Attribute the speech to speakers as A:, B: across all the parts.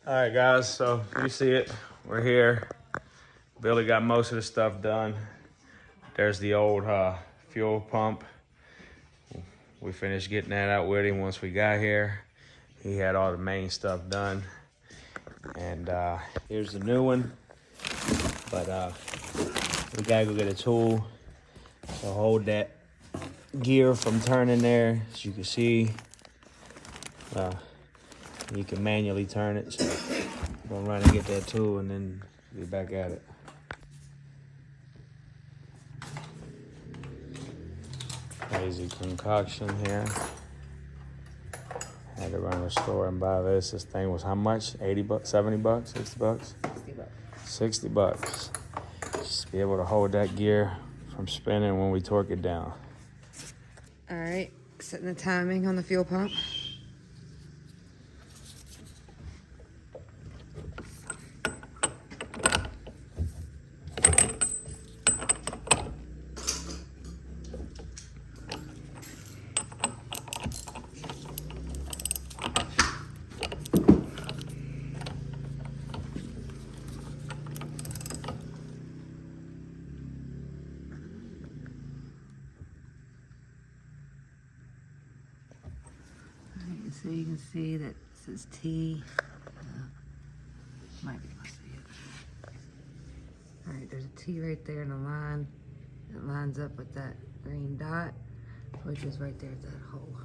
A: All right, guys, so you see it. We're here. Billy got most of the stuff done. There's the old fuel pump. We finished getting that out with him once we got here. He had all the main stuff done. And here's the new one. But we gotta go get a tool to hold that gear from turning there. As you can see, you can manually turn it. So I'm gonna run and get that tool and then be back at it. Crazy concoction here. Had to run to the store and buy this. This thing was how much? 80 bucks, 70 bucks, 60 bucks?
B: 60 bucks.
A: 60 bucks. Just be able to hold that gear from spinning when we torque it down.
B: All right, setting the timing on the fuel pump. So you can see that it says T. Might be able to see it. All right, there's a T right there in the line. It lines up with that green dot, which is right there at that hole.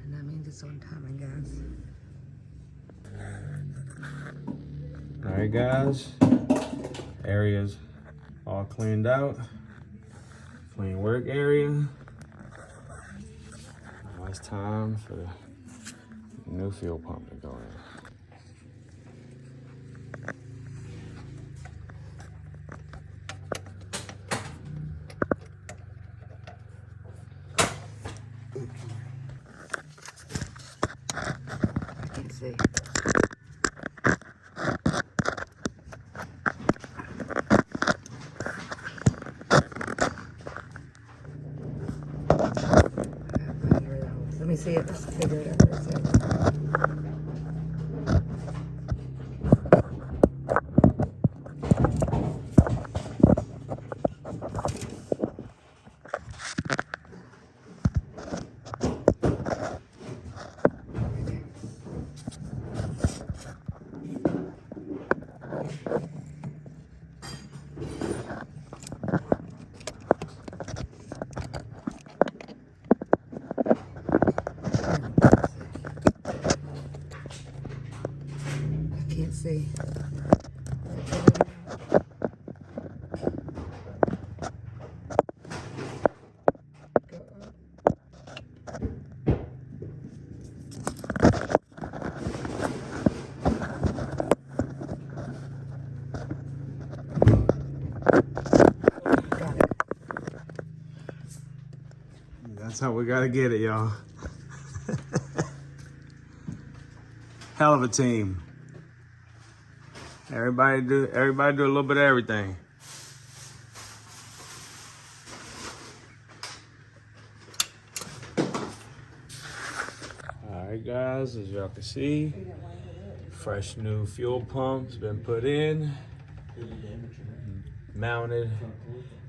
B: And that means it's on timing, guys.
A: All right, guys. Area's all cleaned out. Clean work area. Now it's time for the new fuel pump to go in.
B: I can't see. Let me see it. Let's figure it out for a second. Can't see.
A: That's how we gotta get it, y'all. Hell of a team. Everybody do a little bit of everything. All right, guys, as y'all can see, fresh new fuel pump's been put in, mounted,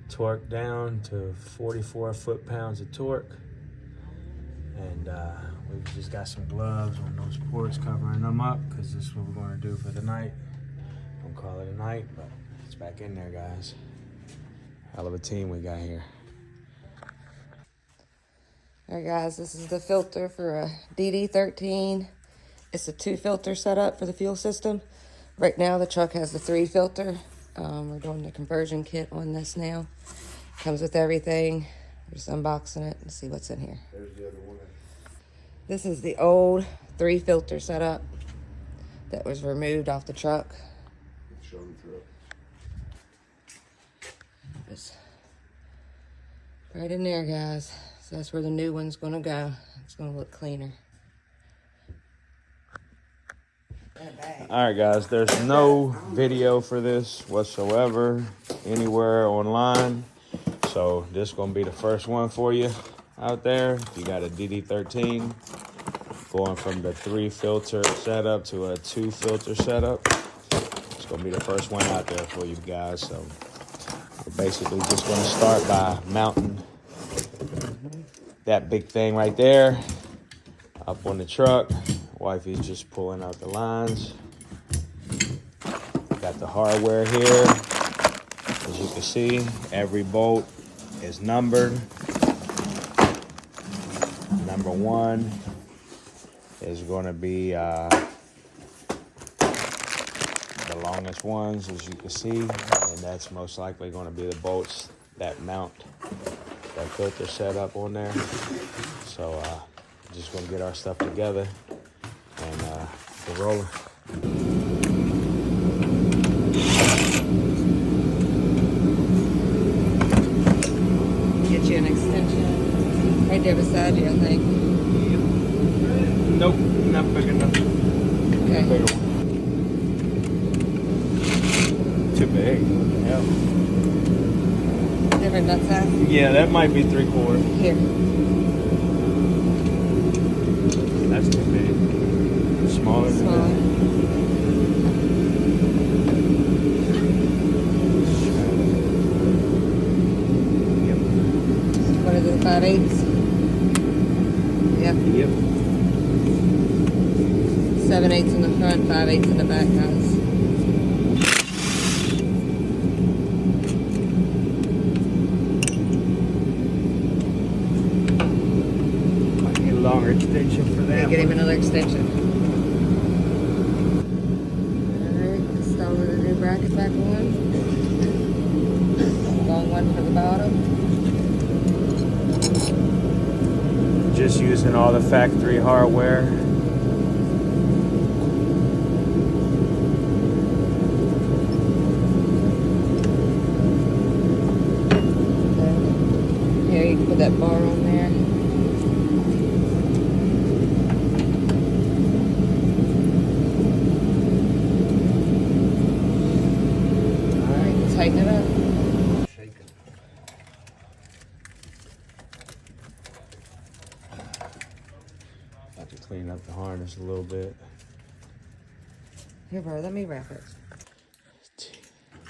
A: torque down to 44 foot-pounds of torque. And we've just got some gloves on those ports covering them up because this is what we're going to do for the night. Don't call it a night, but it's back in there, guys. Hell of a team we got here.
B: All right, guys, this is the filter for a DD13. It's a 2-filter setup for the fuel system. Right now, the truck has the 3-filter. We're doing the conversion kit on this now. Comes with everything. We're just unboxing it and see what's in here.
C: There's the other one.
B: This is the old 3-filter setup that was removed off the truck.
C: Show me through it.
B: It's right in there, guys. So that's where the new one's gonna go. It's gonna look cleaner.
A: All right, guys, there's no video for this whatsoever anywhere online. So this is gonna be the first one for you out there. If you got a DD13, Going from the 3 filter setup to a 2 filter setup. It's gonna be the first one out there for you guys. So we're basically just gonna start by mounting that big thing right there up on the truck. Wifey's just pulling out the lines. Got the hardware here. As you can see, every bolt is numbered. Number 1 is going to be the longest ones, as you can see, and that's most likely going to be the bolts that mount that filter setup on there. So just going to get our stuff together and get rolling.
B: Get you an extension right there beside you, I think.
A: Nope, not big enough.
B: Okay.
A: Bigger one. Too big. Yeah.
B: Different nut size?
A: Yeah, that might be 3/4.
B: Here.
A: That's too big. Smaller than
B: Smaller. What is it, 5/8? Yep.
A: Yep.
B: 7/8 in the front, 5/8 in the back, guys.
A: Might need a longer extension for that.
B: Okay, get him
A: one.
B: another extension. Alright, installing the new bracket back on. Long one for the bottom.
A: Just using all the factory hardware.
B: Here, you can put that bar on there. Alright, tighten it up.
A: Have to clean up the harness a little bit.
B: Here, bro, let me wrap it.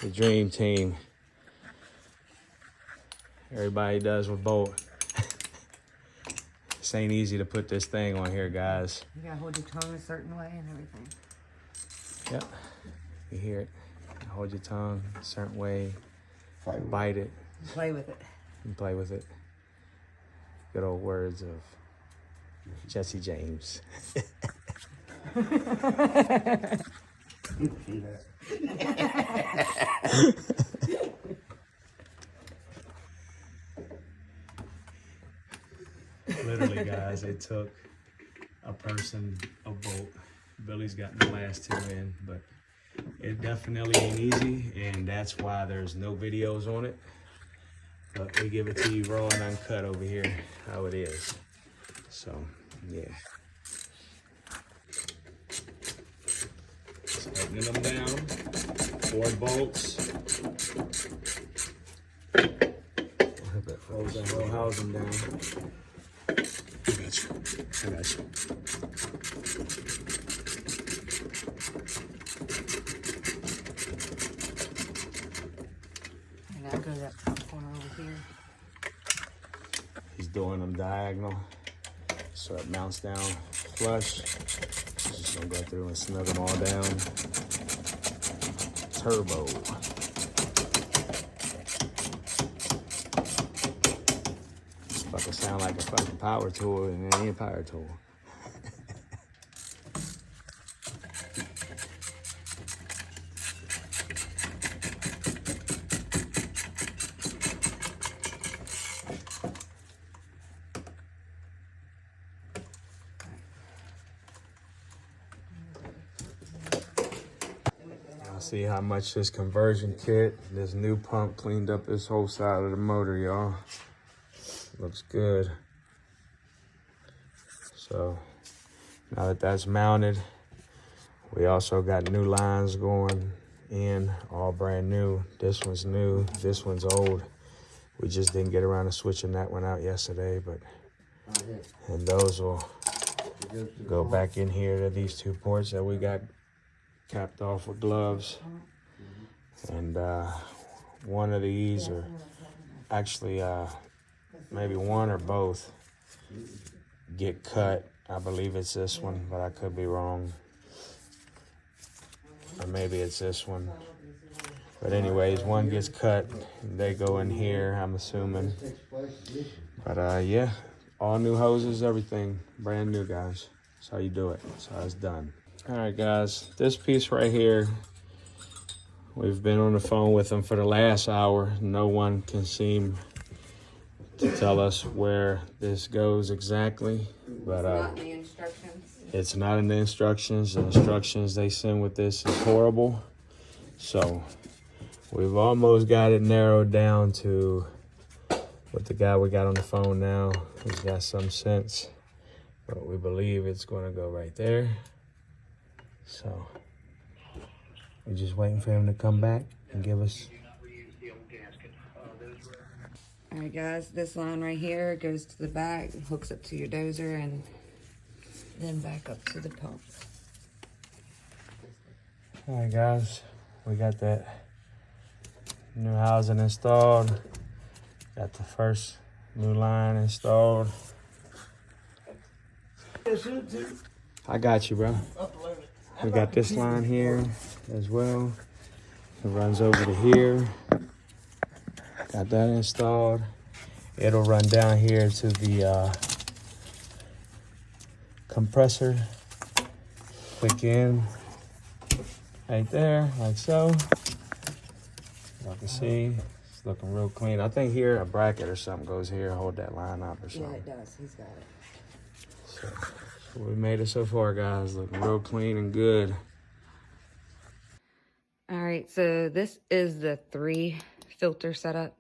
A: The dream team. Everybody does with bolt. This ain't easy to put this thing on here, guys.
B: You gotta hold your tongue a certain way and everything.
A: Yep. You hear it. Hold your tongue a certain way. Bite it
B: Play with it.
A: and play with it. Good old words of Jesse James. Literally, guys, it took a person, a bolt. Billy's gotten the last 2 in, but it definitely ain't easy, and that's why there's no videos on it. But we give it to you raw and uncut over here, how it is. So, yeah. Tightening them down. 4 bolts. Close that whole housing down. I got you. I got you.
B: And now go to that top corner over here.
A: He's doing them diagonal, so it mounts down flush. He's just gonna go through and snug them all down. Turbo. It's fucking sound like a fucking power tool, and it ain't a power tool. See how much this conversion kit, this new pump cleaned up this whole side of the motor, y'all. Looks good. So now that that's mounted, we also got new lines going in, all brand new. This one's new, this one's old. We just didn't get around to switching that one out yesterday, but and those will go back in here to these two ports that we got capped off with gloves. And one of these, or actually maybe one or both, get cut. I believe it's this one, but I could be wrong. Or maybe it's this one. But anyways, one gets cut, they go in here, I'm assuming. But yeah, all new hoses, everything, brand new, guys. That's how you do it. That's how it's done. All right, guys, this piece right here, we've been on the phone with them for the last hour. No one can seem to tell us where this goes exactly. But
B: Not in the instructions.
A: it's not in the instructions. The instructions they send with this is horrible. So we've almost got it narrowed down to what the guy we got on the phone now, who's got some sense. But we believe it's going to go right there. So we're just waiting for him to come back and give us.
B: All right, guys, this line right here goes to the back, hooks up to your dozer, and then back up to the pump.
A: All right, guys, we got that new housing installed. Got the first new line installed. I got you, bro. We got this line here as well. It runs over to here. Got that installed. It'll run down here to the compressor. Click in right there, like so. Y'all can see it's looking real clean. I think here a bracket or something goes here, hold that line up or something.
B: Yeah, it does. He's got it.
A: So we made it so far, guys. Looking real clean and good.
B: All right, so this is the 3 filter setup.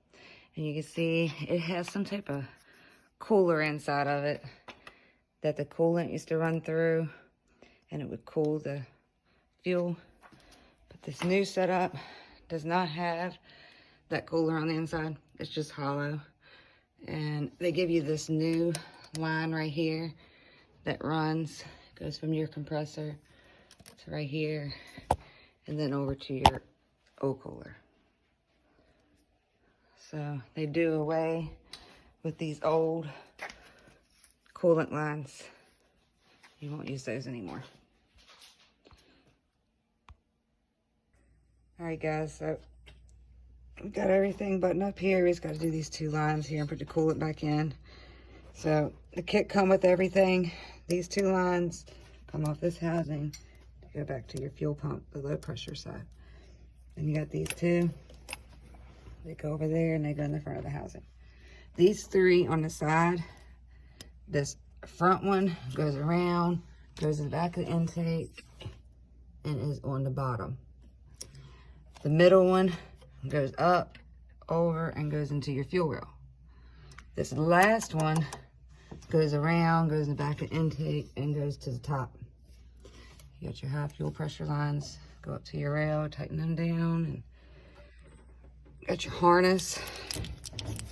B: And you can see it has some type of cooler inside of it that the coolant used to run through, and it would cool the fuel. But this new setup does not have that cooler on the inside. It's just hollow. And they give you this new line right here that runs, goes from your compressor to right here, and then over to your O-cooler. So they do away with these old coolant lines. You won't use those anymore. All right, guys, so we got everything buttoned up here. We just got to do these 2 lines here and put the coolant back in. So the kit come with everything. These 2 lines come off this housing to go back to your fuel pump, the low pressure side. And you got these 2. They go over there and they go in the front of the housing. These 3 on the side, this front one goes around, goes in the back of the intake, and is on the bottom. The middle one goes up, over, and goes into your fuel rail. This last one goes around, goes in the back of the intake, and goes to the top. You got your high fuel pressure lines, go up to your rail, tighten them down, and got your harness.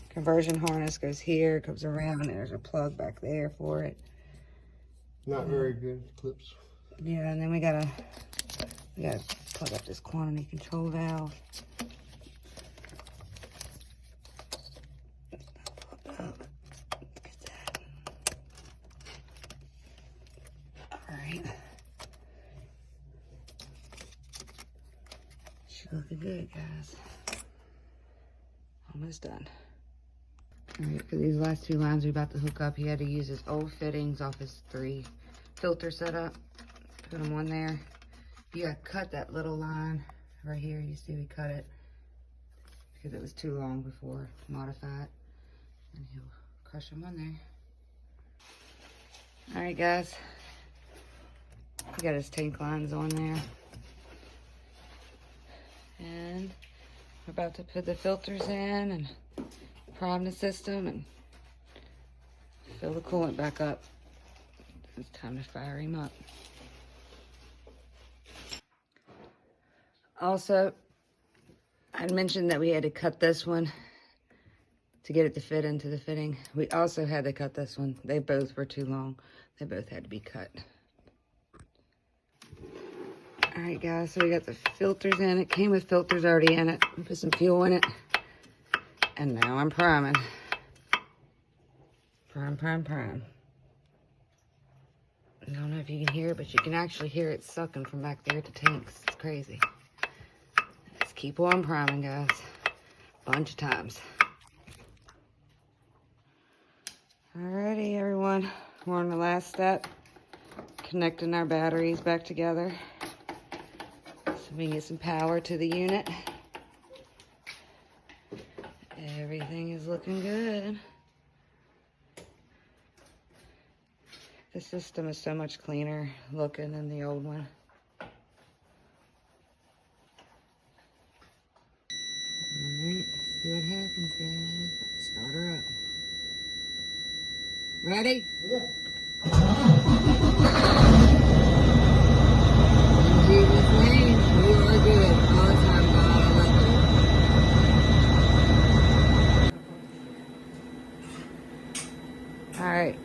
B: Conversion harness goes here, comes around, and there's a plug back there for it.
C: Not very good clips.
B: Yeah, and then we gotta plug up this quantity control valve. Look at that. All right. She's looking good, guys. Almost done. All right, for these last 2 lines we're about to hook up, he had to use his old fittings off his 3 filter setup. Put them on there. You gotta cut that little line right here. You see we cut it because it was too long before to modify it. And he'll crush them on there. All right, guys. He got his tank lines on there. And we're about to put the filters in and prime the system and fill the coolant back up. It's time to fire him up. Also, I mentioned that we had to cut this one to get it to fit into the fitting. We also had to cut this one. They both were too long. They both had to be cut. All right, guys, so we got the filters in. It came with filters already in it. We put some fuel in it. And now I'm priming. Prime, prime, prime. I don't know if you can hear it, but you can actually hear it sucking from back there at the tanks. It's crazy. Let's keep on priming, guys. Bunch of times. Alrighty, everyone. We're on the last step. Connecting our batteries back together. So we can get some power to the unit. Everything is looking good. The system is so much cleaner looking than the old one. Alright, see what happens, guys. Start her up. Ready?
C: Yeah.
B: In Jesus' name, we are good. All the time, God, I love you. Alright.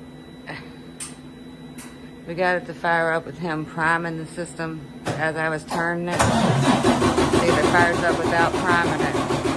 B: We got it to fire up with him priming the system as I was turning it. See if it fires up without priming it.